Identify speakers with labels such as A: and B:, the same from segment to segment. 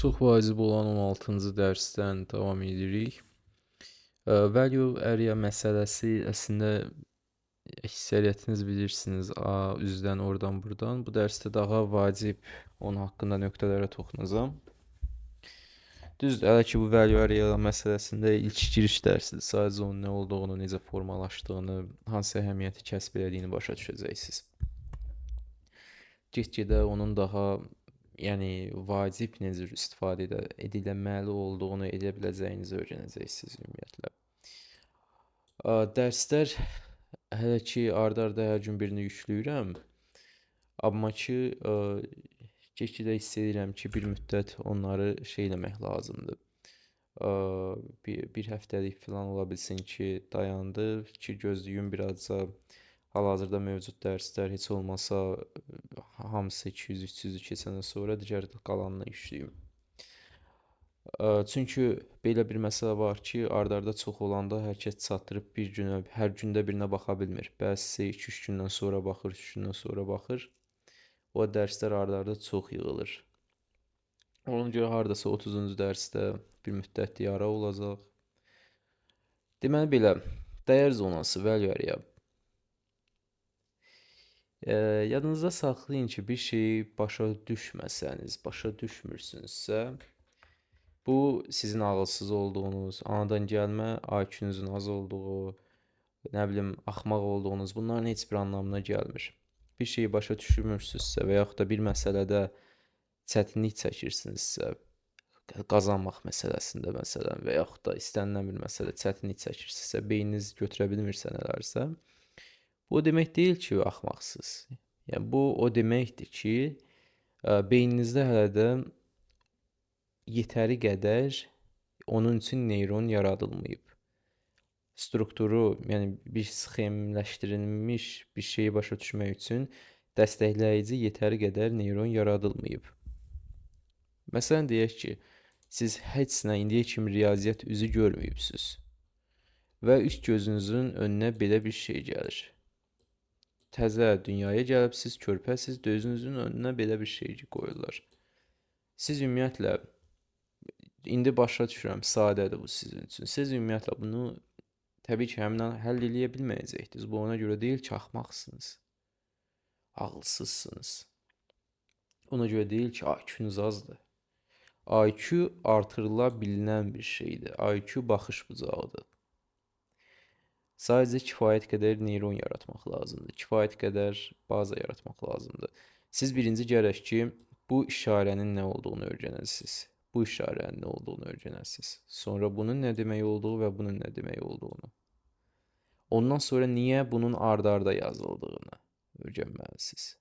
A: Çox vacib olan 16-cı dərsdən davam edirik. Value area məsələsi əslində əksəriyyətiniz bilirsiniz, A üzdən oradan buradan. Bu dərsdə daha vacib onun haqqında nöqtələrə toxunacağam. Düzdür, hələ ki bu value area məsələsində ilk giriş dərsidir. Sadəcə onun nə olduğunu, necə formalaşdığını, hansı əhəmiyyəti kəsb etdiyini başa düşəcəksiniz. Get-gedə onun daha vacib necə istifadə edilməli olduğunu, edə biləcəyinizi öyrənəcəksiniz ümumiyyətlə. Dərslər hələ ki ard-arda hər gün birini yükləyirəm. Amma ki get-gedə hiss edirəm ki, bir müddət onları eləmək lazımdır. Bir həftəlik falan ola bilsin ki, dayandı ki, gözləyim birazca hal-hazırda mövcud dərslər heç olmasa hamısı 200-300-ü keçəndən sonra digər qalanını işləyim. Çünki belə bir məsələ var ki, ard-arda çox olanda hər kəs çatdırıb bir günə, hər gündə birinə baxa bilmir. Bəzisi 2-3 gündən sonra baxır, 3 gündən sonra baxır. O dərslər ard-arda çox yığılır. Ona görə hardasa 30-cu dərsdə bir müddətli ara olacaq. Deməli belə, dəyər zonası, value area. Yadınızda saxlayın ki, bir şeyi başa düşməsəniz, başa düşmürsünüzsə, bu sizin ağılsız olduğunuz, anadan gəlmə IQ-nuzun az olduğu, axmaq olduğunuz, bunların heç bir anlamına gəlmir. Bir şeyi başa düşmürsünüzsə və yaxud da bir məsələdə çətinlik çəkirsinizsə, qazanmaq məsələsində məsələn və yaxud da istənilən bir məsələdə çətinlik çəkirsinizsə, beyniniz götürə bilmirsə nələrsə, bu o demək deyil ki, axmaqsınız. Yəni bu o deməkdir ki, beyninizdə hələ də yetəri qədər onun üçün neyron yaradılmayıb. Strukturu, yəni bir sxemləşdirilmiş bir şeyi başa düşmək üçün dəstəkləyici yetəri qədər neyron yaradılmayıb. Məsələn deyək ki, siz heç nə indiyə kimi riyaziyyat üzü görməyibsiniz və üst gözünüzün önünə belə bir şey gəlir. Təzə dünyaya gəlibsiz, körpəsiz, gözünüzün önünə belə bir şey qoyurlar. Siz ümumiyyətlə, indi başa düşürəm, sadədir bu sizin üçün. Siz ümumiyyətlə bunu təbii ki, həmin an həll eləyə bilməyəcəksiniz. Bu ona görə deyil ki, axmaqsınız, ağılsızsınız. Ona görə deyil ki, IQ-nuz azdır. IQ artırıla bilinən bir şeydir. IQ baxış bucağıdır. Sadəcə kifayət qədər neyron yaratmaq lazımdır. Kifayət qədər baza yaratmaq lazımdır. Siz birinci gərək ki, bu işarənin nə olduğunu öyrənəsiniz. Bu işarənin nə olduğunu öyrənəsiniz. Sonra bunun nə demək olduğu və bunun nə demək olduğunu. Ondan sonra niyə bunun ard-arda yazıldığını öyrənməlisiniz.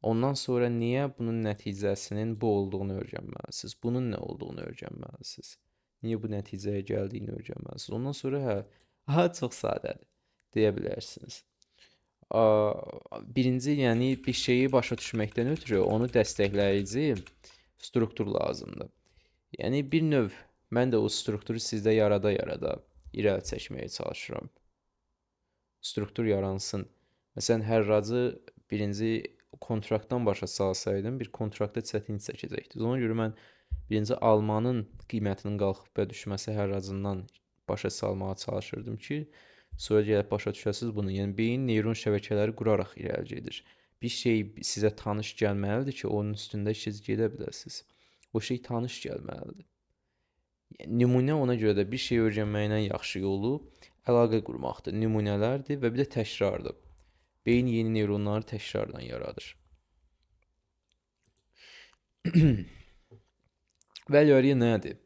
A: Ondan sonra niyə bunun nəticəsinin bu olduğunu öyrənməlisiniz. Bunun nə olduğunu öyrənməlisiniz. Niyə bu nəticəyə gəldiyini öyrənməlisiniz. Ondan sonra çox sadədir deyə bilərsiniz. Birinci, yəni bir şeyi başa düşməkdən ötürü onu dəstəkləyici struktur lazımdır. Yəni bir növ mən də o strukturu sizdə yarada irəli çəkməyə çalışıram. Struktur yaransın. Məsələn, hərracı birinci kontraktdan başa salsaydım, bir kontraktda çətinlik çəkəcəkdiniz. Ona görə mən birinci almanın qiymətinin qalxıb və düşməsi hərracından başa salmağa çalışırdım ki, sonra gəlib başa düşəsiniz bunu. Yəni beyin neyron şəbəkələri quraraq irəli gedir. Bir şey sizə tanış gəlməlidir ki, onun üstündə siz gedə biləsiniz. O şey tanış gəlməlidir. Nümunə ona görə də bir şey öyrənməyin ən yaxşı yolu əlaqə qurmaqdır. Nümunələrdir və bir də təkrardır. Beyin yeni neyronları təkrarla yaradır. Value area nədir?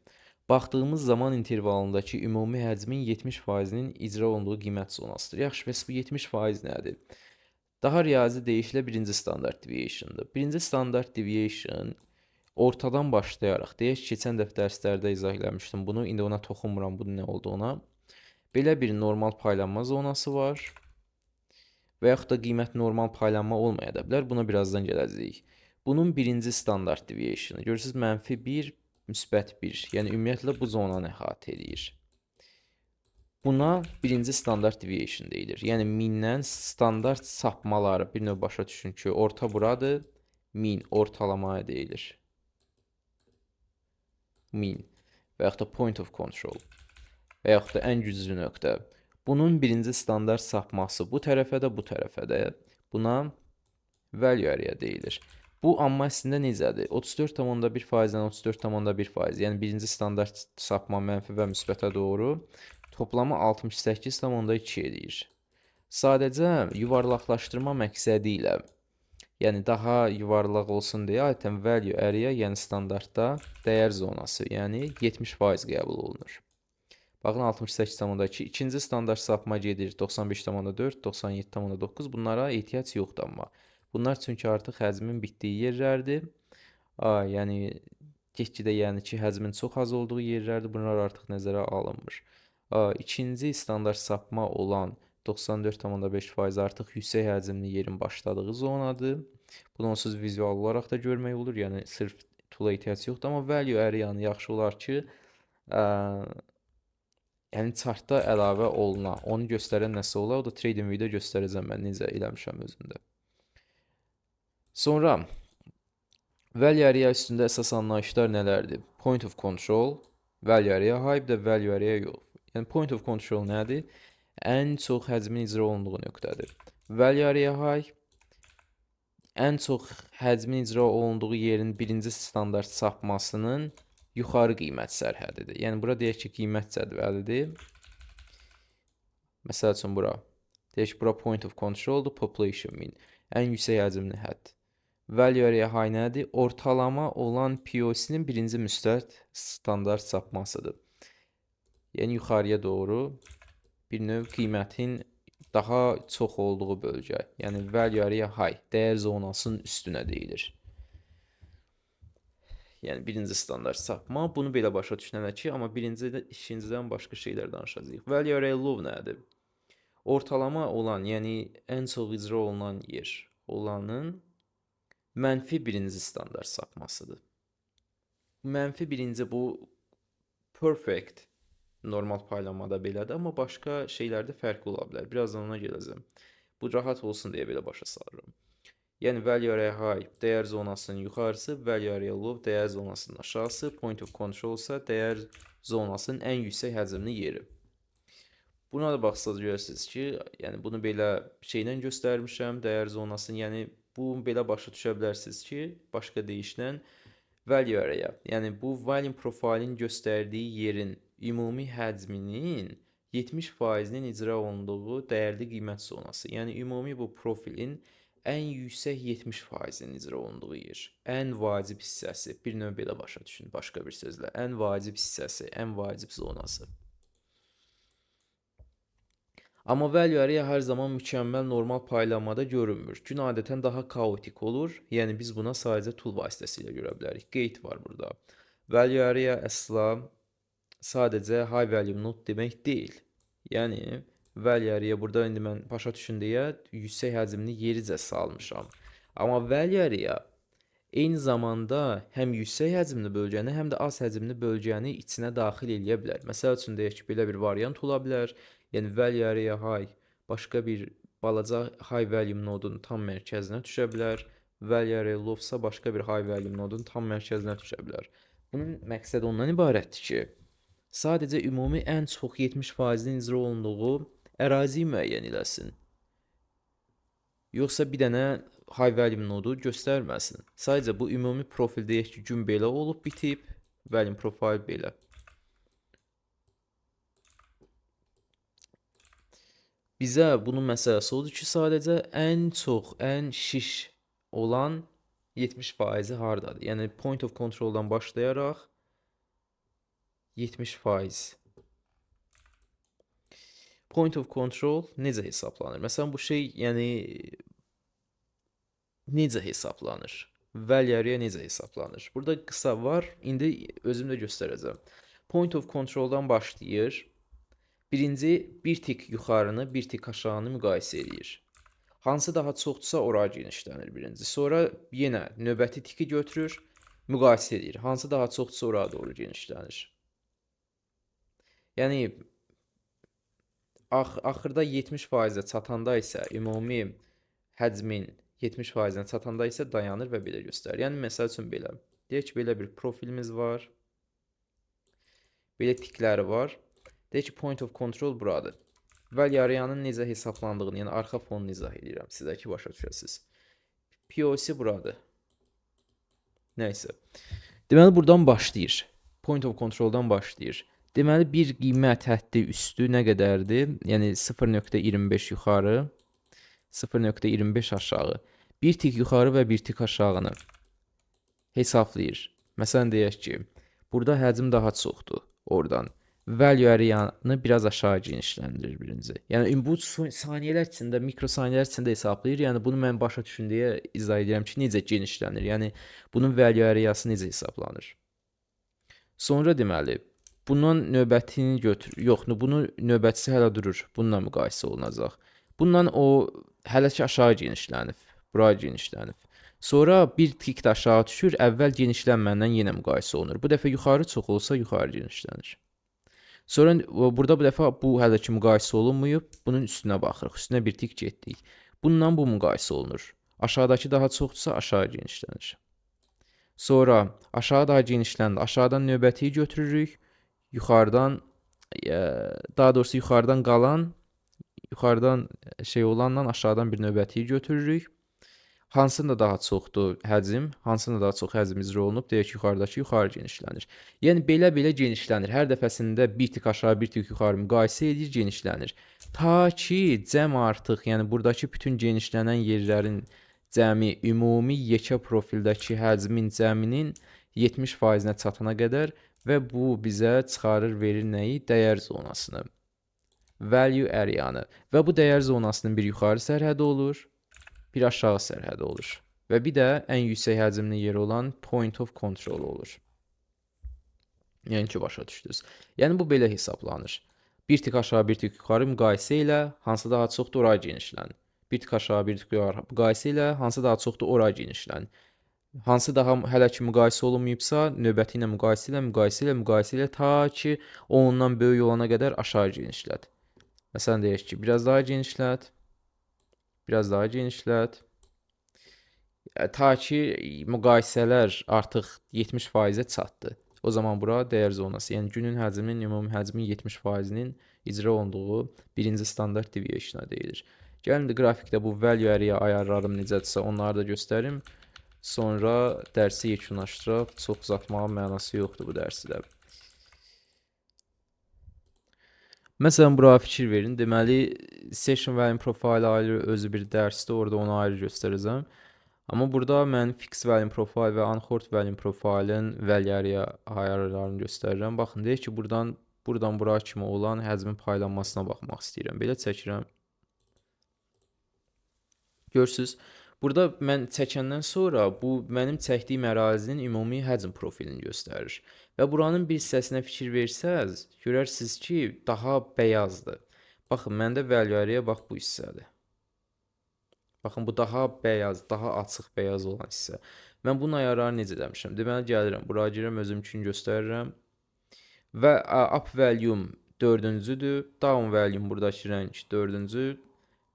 A: Baxdığımız zaman intervalındakı ümumi həcmin 70%-nin icra olunduğu qiymət zonasıdır. Yaxşı, bəs bu 70% nədir? Daha riyazi deyişlə birinci standart deviation'dır. Birinci standart deviation ortadan başlayaraq, deyək ki, keçən dəfə dərslərdə izah eləmişdim bunu, indi ona toxunmuram bunun nə olduğuna. Belə bir normal paylanma zonası var və yaxud da qiymət normal paylanma olmaya da bilər. Buna birazdan gələcəyik. Bunun birinci standart deviation'ı. Görürsünüz, -1, müsbət 1. Yəni ümumiyyətlə bu zonanı əhatə edir. Buna birinci standart deviation deyilir. Yəni mindən standart sapmaları bir növ başa düşün ki, orta buradır, min ortalamaya deyilir. min və yaxud da point of control və yaxud da ən güclü nöqtə. Bunun birinci standart sapması bu tərəfə də, bu tərəfə də. Buna value area deyilir. Bu amma əslində necədir? 34,1%-dən 34,1%, yəni birinci standart sapma mənfi və müsbətə doğru toplamı 68,2 edir. Sadəcə yuvarlaqlaşdırma məqsədi ilə, yəni daha yuvarlaq olsun deyə adətən value area, yəni standartda dəyər zonası, yəni 70% qəbul olunur. Baxın 68,2. İkinci standart sapma gedir 95,4, 97,9. Bunlara ehtiyac yoxdur amma. Bunlar çünki artıq həcmin bitdiyi yerlərdir. Yəni get-gedə yəni ki, həcmin çox az olduğu yerlərdir. Bunlar artıq nəzərə alınmır. İkinci standart sapma olan 94,5% artıq yüksək həcmli yerin başladığı zonadır. Bunu onsuz vizual olaraq da görmək olur. Yəni sırf tula ehtiyac yoxdur, amma value area-nı yaxşı olar ki, yəni chartda əlavə oluna, onu göstərən nəsə ola, o da trading video göstərəcəm mən necə eləmişəm özümdə. Sonra value area üstündə əsas anlayışlar nələrdir? Point of control, value area high, bir də value area yox. Yəni point of control nədir? Ən çox həcmin icra olunduğu nöqtədir. Value area high ən çox həcmin icra olunduğu yerin birinci standart sapmasının yuxarı qiymət sərhədidir. Yəni bura deyək ki, qiymət cədvəlidir. Məsəl üçün bura. Deyək ki, bura point of controldur, population mean. Ən yüksək həcmli hədd. Value area high nədir? Ortalama olan POC-nin birinci müstərt standart sapmasıdır. Yəni yuxarıya doğru bir növ qiymətin daha çox olduğu bölgə. Yəni value area high, dəyər zonasının üstünə deyilir. Yəni birinci standart sapma. Bunu belə başa düşünənək ki, amma ikincidən başqa şeylər danışacağıq. Value area low nədir? Ortalama olan, yəni ən çox icra olunan yer olanın mənfi birinci standart sapmasıdır. Mənfi birinci bu perfect normal paylamada belədir, amma başqa şeylərdə fərqli ola bilər. Birazdan ona gələcəm. Bu rahat olsun deyə belə başa salıram. Yəni value area high dəyər zonasının yuxarısı, value area low dəyər zonasının aşağısı, point of control isə dəyər zonasının ən yüksək həcmli yeri. Buna da baxsaz görürsünüz ki, yəni bunu belə şeylə göstərmişəm, dəyər zonasını, yəni bu belə başa düşə bilərsiniz ki, başqa deyişlə value area, yəni bu volume profilin göstərdiyi yerin ümumi həcminin 70%-nin icra olunduğu dəyərli qiymət zonası. Yəni ümumi bu profilin ən yüksək 70%-nin icra olunduğu yer. Ən vacib hissəsi, bir növ belə başa düşün, başqa bir sözlə. Ən vacib hissəsi, ən vacib zonası. Amma value area hər zaman mükəmməl normal paylamada görünmür. Gün adətən daha kaotik olur. Yəni biz buna sadəcə tool vasitəsilə görə bilərik. Gate var burada. Value area əsla sadəcə high value node demək deyil. Yəni value area burada indi mən başa düşün deyə yüksək həcmli yericə salmışam. Amma value area eyni zamanda həm yüksək həcmli bölgəni, həm də az həcmli bölgəni içinə daxil edə bilər. Məsəl üçün deyək ki, belə bir variant ola bilər. Yəni value area high başqa bir balaca high value nodun tam mərkəzinə düşə bilər. Value area low isə başqa bir high value nodun tam mərkəzinə düşə bilər. Bunun məqsədi ondan ibarətdir ki, sadəcə ümumi ən çox 70%-nin icra olunduğu əraziyi müəyyən eləsin. Yoxsa bir dənə high value nodu göstərməsin. Sadəcə bu ümumi profil deyək ki, gün belə olub bitib, value profile belə. Bizə bunun məsələsi odur ki, sadəcə ən çox, ən şiş olan 70%-i hardadır? Yəni point of controldan başlayaraq 70%. Point of control necə hesablanır? Məsələn, bu şey, yəni necə hesablanır? Value area necə hesablanır? Burada qısa var, indi özüm də göstərəcəm. Point of controldan başlayır. Birinci bir tik yuxarını, bir tik aşağını müqayisə edir. Hansı daha çoxdursa ora genişlənir birinci. Sonra yenə növbəti tiki götürür, müqayisə edir. Hansı daha çoxdursa ora doğru genişlənir. Yəni axırda 70%-ə çatanda isə ümumi həcmin 70%-ə çatanda isə dayanır və belə göstərir. Yəni məsəl üçün belə. Deyək ki, belə bir profilimiz var. Belə tikləri var. Deyək ki, point of control buradır. Value area-nın necə hesablandığını, yəni arxa fonunu izah edirəm sizə ki, başa düşəsiniz. POC buradır. Nəysə. Deməli, buradan başlayır. Point of control-dan başlayır. Deməli, bir qiymət həddi üstü nə qədərdir? Yəni 0.25 yuxarı, 0.25 aşağı. Bir tik yuxarı və bir tik aşağını hesablayır. Məsələn, deyək ki, burada həcm daha çoxdur oradan. Value area-nı biraz aşağı genişləndirir birinci. Yəni bu saniyələr içində, mikrosaniyələr içində hesablayır. Yəni bunu mən başa düşün deyə izah edirəm ki, necə genişlənir. Yəni bunun value area-sı necə hesablanır. Sonra deməli, bundan növbətini götür. Yox, bunun növbətçisi hələ durur. Bununla müqayisə olunacaq. Bundan o hələ ki aşağı genişlənib. Bura genişlənib. Sonra bir tik də aşağı düşür. Əvvəl genişlənməndən yenə müqayisə olunur. Bu dəfə yuxarı çox olsa yuxarı genişlənir. Sonra burada bu dəfə bu hələ ki müqayisə olunmayıb. Bunun üstünə baxırıq. Üstünə bir tik getdik. Bununla bu müqayisə olunur. Aşağıdakı daha çoxdursa aşağı genişlənir. Sonra aşağı daha genişləndi. Aşağıdan növbətiyi götürürük. Yuxarıdan daha doğrusu yuxarıdan qalan yuxarıdan şey olanla aşağıdan bir növbətiyi götürürük. Hansında daha çoxdur həcm, hansında daha çox həcm icra olunub, deyək ki, yuxarıdakı yuxarı genişlənir. Yəni belə genişlənir. Hər dəfəsində bir tik aşağı, bir tik yuxarı müqayisə edir, genişlənir. Ta ki cəm artıq, yəni buradakı bütün genişlənən yerlərin cəmi ümumi yekə profildəki həcmin cəminin 70%-nə çatana qədər və bu bizə çıxarır, verir nəyi? Dəyər zonasını. Value area-nı. Və bu dəyər zonasının bir yuxarı sərhədi olur, bir aşağı sərhədi olur. Və bir də ən yüksək həcmli yeri olan point of control olur. Yəni ki, başa düşdünüz. Yəni bu belə hesablanır. Bir tik aşağı, bir tik yuxarı müqayisə ilə hansı daha çoxdur, oraya genişlən. Bir tik aşağı, bir tik yuxarı müqayisə ilə hansı daha çoxdur, oraya genişlən. Hansı daha hələ ki müqayisə olunmayıbsa, növbəti ilə müqayisə ilə ta ki ondan böyük olana qədər aşağı genişlət. Məsələn, deyək ki, biraz daha genişlət. Biraz daha genişlət. Ta ki müqayisələr artıq 70%-ə çatdı. O zaman bura dəyər zonası, yəni günün həcminin, ümumi həcmin 70%-nin icra olunduğu birinci standart deviation deyilir. Gəlin də qrafikdə bu value area ayarlarım necədirsə onları da göstərim. Sonra dərsi yekunlaşdıraq. Çox uzatmağın mənası yoxdur bu dərsi də. Məsələn, bura fikir verin. Deməli, session value profile ayrı özü bir dərsdir. Orada onu ayrı göstərəcəm. Amma burada mən fix value profile və unhoard value profile'ın value area ayarlarını göstərirəm. Baxın, deyək ki, buradan bura kimi olan həcmin paylanmasına baxmaq istəyirəm. Belə çəkirəm. Görürsünüz, burada mən çəkəndən sonra bu mənim çəkdiyim ərazinin ümumi həcm profilini göstərir. Və buranın bir hissəsinə fikir versəz, görərsiniz ki, daha bəyazdır. Baxın, məndə value area bax bu hissədir. Baxın, bu daha bəyaz, daha açıq bəyaz olan hissə. Mən bunun ayarlarını necə demişəm? Deməli, gəlirəm, buraya girəm, özüm üçün göstərirəm. Və up value 4-cüdür, down value buradakı rəng 4-cü.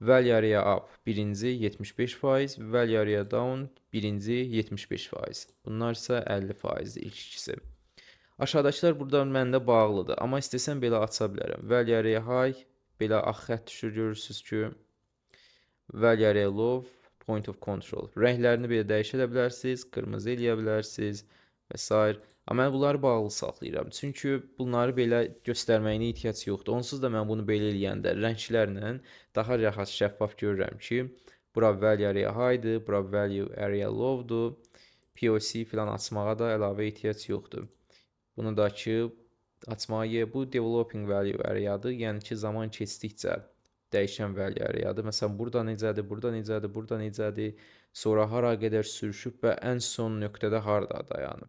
A: Value area up birinci 75%, value area down birinci 75%. Bunlar isə 50% ilk ikisi. Aşağıdakılar burada məndə bağlıdır, amma istəsəm belə aça bilərəm. Value area high, belə ağ xətt düşür, görürsünüz ki. Value area low, point of control. Rənglərini belə dəyişə bilərsiniz, qırmızı eləyə bilərsiniz və s. Amma mən bunları bağlı saxlayıram. Çünki bunları belə göstərməyinə ehtiyac yoxdur. Onsuz da mən bunu belə eləyəndə rənglərlə daha rahat şəffaf görürəm ki, bura value area high-dır, bura value area low-dur. POC filan açmağa da əlavə ehtiyac yoxdur. Bunu da ki, açmağa bu developing value area-dır. Yəni ki, zaman keçdikcə dəyişən value area-dır. Məsələn, burada necədir, burada necədir, burada necədir, sonra hara qədər sürüşüb və ən son nöqtədə harada dayanıb.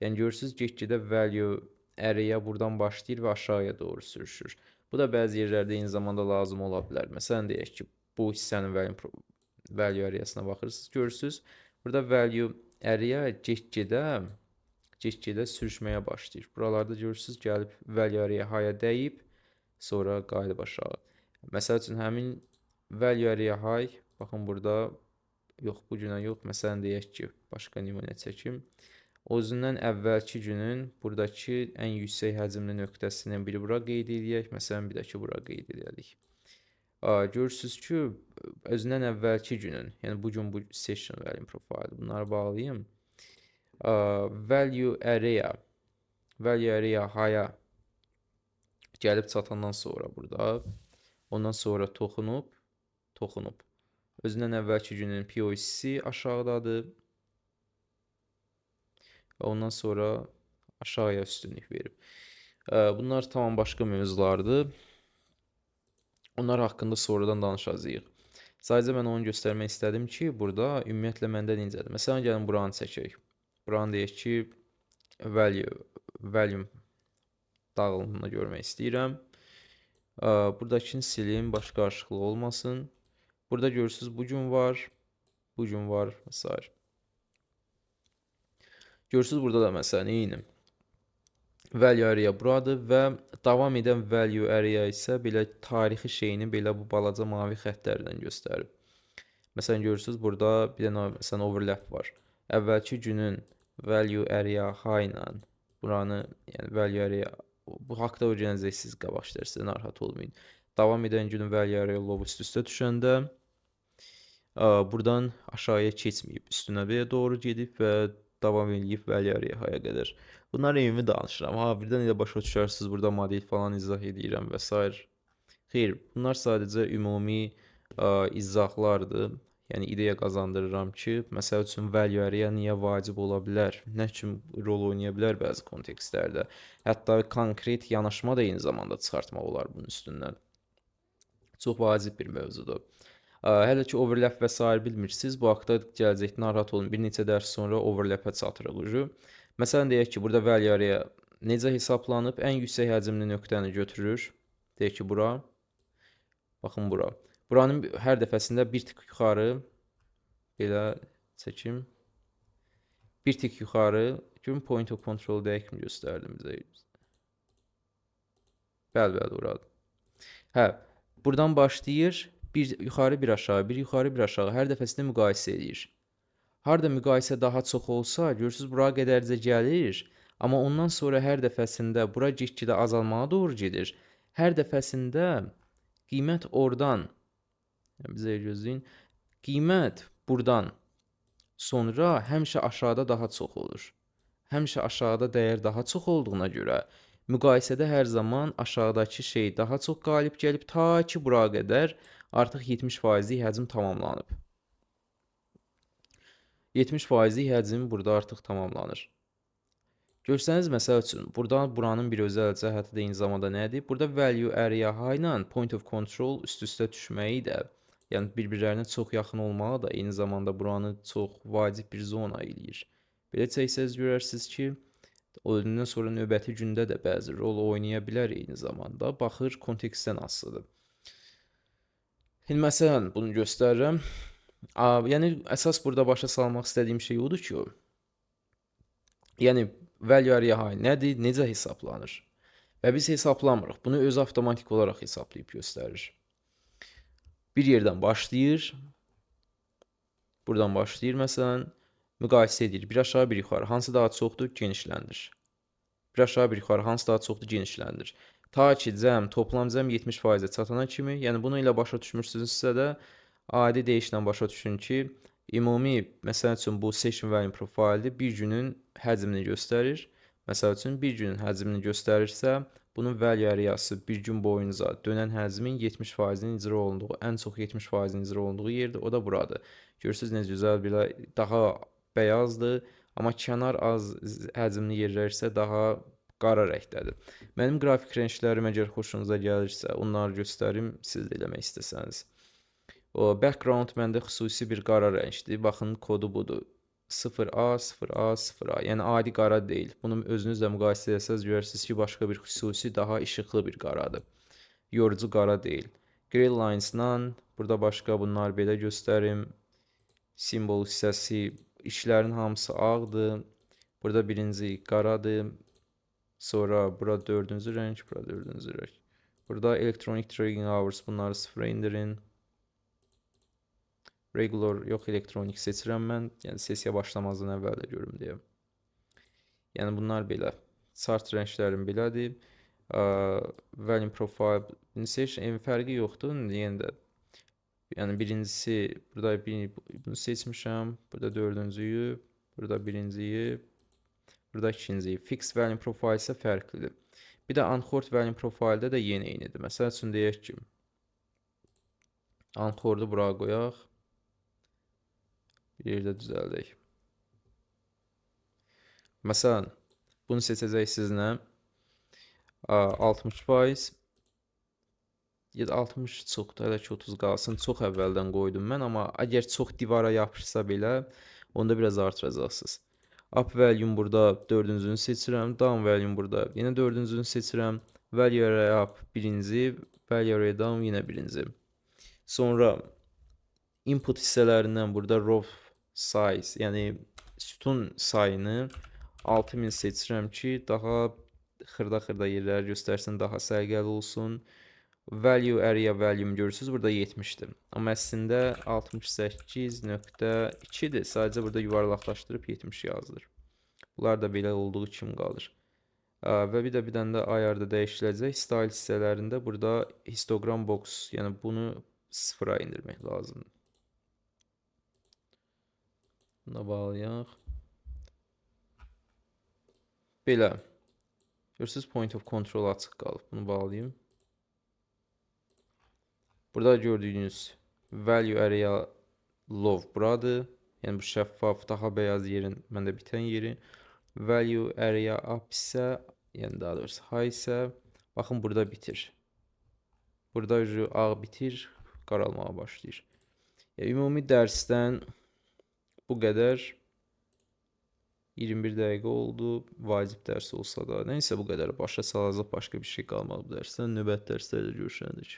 A: Yəni görürsünüz, get-gedə value area buradan başlayır və aşağıya doğru sürüşür. Bu da bəzi yerlərdə eyni zamanda lazım ola bilər. Məsələn, deyək ki, bu hissənin value areasına baxırsınız, görürsünüz. Burada value area get-gedə sürüşməyə başlayır. Buralarda görürsünüz, gəlib value area high-a dəyib, sonra qayıdıb aşağı. Məsəl üçün, həmin value area high, baxın burada, yox, bu günə yox, məsələn, deyək ki, başqa nümunə çəkim. Özündən əvvəlki günün buradakı ən yüksək həcmli nöqtəsindən biri bura qeyd edək. Məsələn, bir də ki, bura qeyd edərik. Görürsüz ki, özündən əvvəlki günün, yəni bu gün bu session value profile bunları bağlayım. Value area high-a gəlib çatandan sonra burada, ondan sonra toxunub. Özündən əvvəlki günün POC aşağıdadır. Və ondan sonra aşağıya üstünlük verib. Bunlar tamam başqa mövzulardır. Onlar haqqında sonradan danışacağıq. Sadəcə mən onu göstərmək istədim ki, burada ümumiyyətlə məndə necədir. Məsələn, gəlin buranı çəkək. Buranı deyək ki, volume dağılımını görmək istəyirəm. Buradakini silim, baş qarışıqlıq olmasın. Burada görürsünüz, bu gün var və s. Görürsünüz, burada da məsələn, eyni. Value area buradır və davam edən value area isə belə tarixi şeyini belə bu balaca mavi xəttlərdən göstərib. Məsələn, görürsünüz, burada bir dənə məsələn overlap var. Əvvəlki günün value area high ilə buranı, yəni value area bu haqda öyrənəcəksiniz qabaq dərsdə, narahat olmayın. Davam edən günün value area low üst-üstə düşəndə buradan aşağıya keçməyib, üstünə belə doğru gedib və davam edib value area high-a qədər. Bunlar ümumi danışıram. Birdən elə başa düşərsiniz, burada model falan izah edirəm və s. Xeyr, bunlar sadəcə ümumi izahlardır. Yəni ideya qazandırıram ki, məsəl üçün value area niyə vacib ola bilər, nə üçün rol oynaya bilər bəzi kontekstlərdə. Hətta konkret yanaşma da eyni zamanda çıxartmaq olar bunun üstündən. Çox vacib bir mövzudur. Hələ ki overlap və s. bilmirsiniz, bu haqda gələcəkdə narahat olun. Bir neçə dərs sonra overlap-ə çatırıq. Məsələn, deyək ki, burada value area necə hesablanıb? Ən yüksək həcmli nöqtəni götürür. Deyək ki, bura. Baxın, bura. Buranın hər dəfəsində bir tık yuxarı, belə çəkim. Bir tık yuxarı, görün point of control deyək mi göstərdim bizə? Bəli, buradır. Buradan başlayır, bir yuxarı, bir aşağı, bir yuxarı, bir aşağı, hər dəfəsində müqayisə edir. Harda müqayisə daha çox olsa, görürsünüz, bura qədərcə gəlir, amma ondan sonra hər dəfəsində bura getgidə azalmağa doğru gedir. Hər dəfəsində qiymət oradan, bizə gözləyin, qiymət buradan sonra həmişə aşağıda daha çox olur. Həmişə aşağıda dəyər daha çox olduğuna görə müqayisədə hər zaman aşağıdakı şey daha çox qalib gəlib ta ki bura qədər artıq 70%lik həcm tamamlanıb. 70%lik həcm burada artıq tamamlanır. Görsəniz, məsəl üçün, buradan buranın bir özəl cəhəti də eyni zamanda nədir? Burada value area high ilə point of control üst-üstə düşməyi də, yəni bir-birlərinə çox yaxın olmağı da eyni zamanda buranı çox vacib bir zona eləyir. Belə çəksəz görərsiniz ki, ondan sonra növbəti gündə də bəzi rol oynaya bilər eyni zamanda. Baxır, kontekstdən asılıdır. Şimdi məsələn, bunu göstərirəm. Yəni, əsas burada başa salmaq istədiyim şey odur ki, yəni, value area high nədir, necə hesablanır? Və biz hesablamırıq. Bunu öz avtomatik olaraq hesablayıb göstərir. Bir yerdən başlayır. Buradan başlayır, məsələn, müqayisə edir. Bir aşağı, bir yuxarı. Hansı daha çoxdur? Genişləndir. Bir aşağı, bir yuxarı. Hansı daha çoxdur? Genişləndir. Ta ki, toplam cəm 70%-ə çatana kimi, yəni bunu ilə başa düşmürsünüzsə də, adi deyişlə başa düşün ki, ümumi, məsəl üçün, bu session value profildir, bir günün həcmini göstərir. Məsəl üçün, bir günün həcmini göstərirsə, bunun value areası bir gün boyunca dönən həcmin 70%-nin icra olunduğu, ən çox 70%-nin icra olunduğu yerdir, o da buradır. Görürsünüz, necə gözəl, belə daha bəyazdır, amma kənar az həcmli yerlər isə daha qara rəngdədir. Mənim qrafik rənglərim əgər xoşunuza gəlirsə, onları göstərim, siz də eləmək istəsəniz. O background məndə xüsusi bir qara rəngdir. Baxın, kodu budur. 0A, 0A, 0A. Yəni adi qara deyil. Bunu özünüzlə müqayisə etsəz görərsiniz ki, başqa bir xüsusi daha işıqlı bir qaradır. Yorucu qara deyil. Gray lines-dan burada başqa bunlar belə göstərim. Simbol hissəsi, işlərin hamısı ağdır. Burada birinci qaradır. Sonra bura dördüncü rəng, bura dördüncü rəng. Burada electronic trading hours, bunları sıfıra indirin. Regular, yox elektronik seçirəm mən. Yəni sessiya başlamazdan əvvəl də görüm deyə. Yəni bunlar belə. Chart rənglərim belədir. Volume profile, initiation fərqi yoxdur. Yenə də yəni birincisi burada bunu seçmişəm. Burada dördüncüyü, burada birinciyi, burada ikinciyi. Fixed volume profile isə fərqlidir. Bir də unchord volume profile'də də yenə eynidir. Məsəl üçün deyək ki, unchord'u bura qoyaq. Bir yerdə düzəldək. Məsələn, bunu seçəcəksiniz nə? 60%. Ya da 60 çoxdur, hələ ki 30 qalsın. Çox əvvəldən qoydum mən, amma əgər çox divara yapışsa belə, onda biraz artıracaqsınız. Up volume burada dördüncünü seçirəm. Down volume burada yenə dördüncünü seçirəm. Value array up birinci, value array down yenə birinci. Sonra input hissələrindən burada row size, yəni sütun sayını 6000 seçirəm ki, daha xırda yerləri göstərsin, daha səliqəli olsun. Value area volume görürsünüz, burada 70'dir. Amma əslində 68.2'dir. Sadəcə burada yuvarlaqlaşdırıb 70 yazılır. Bunlar da belə olduğu kimi qalır. Və bir dənə də ayarda dəyişiləcək. Style hissələrində burada histogram box, yəni bunu sıfıra indirmək lazımdır. Buna bağlayaq. Belə. Görürsünüz, point of control açıq qalıb. Bunu bağlayayım. Burada gördüyünüz value area low buradır. Yəni bu şəffaf, daha beyaz yerin məndə bitən yeri. Value area up isə, yəni daha doğrusu high isə, baxın burada bitir. Burada ağ bitir, qaralmağa başlayır. Ümumi dərsdən bu qədər. 21 dəqiqə oldu. Vacib dərs olsa da. Neysə bu qədər. Başa salacaq başqa bir şey qalmadı bu dərsdən. Növbəti dərslərdə görüşərik.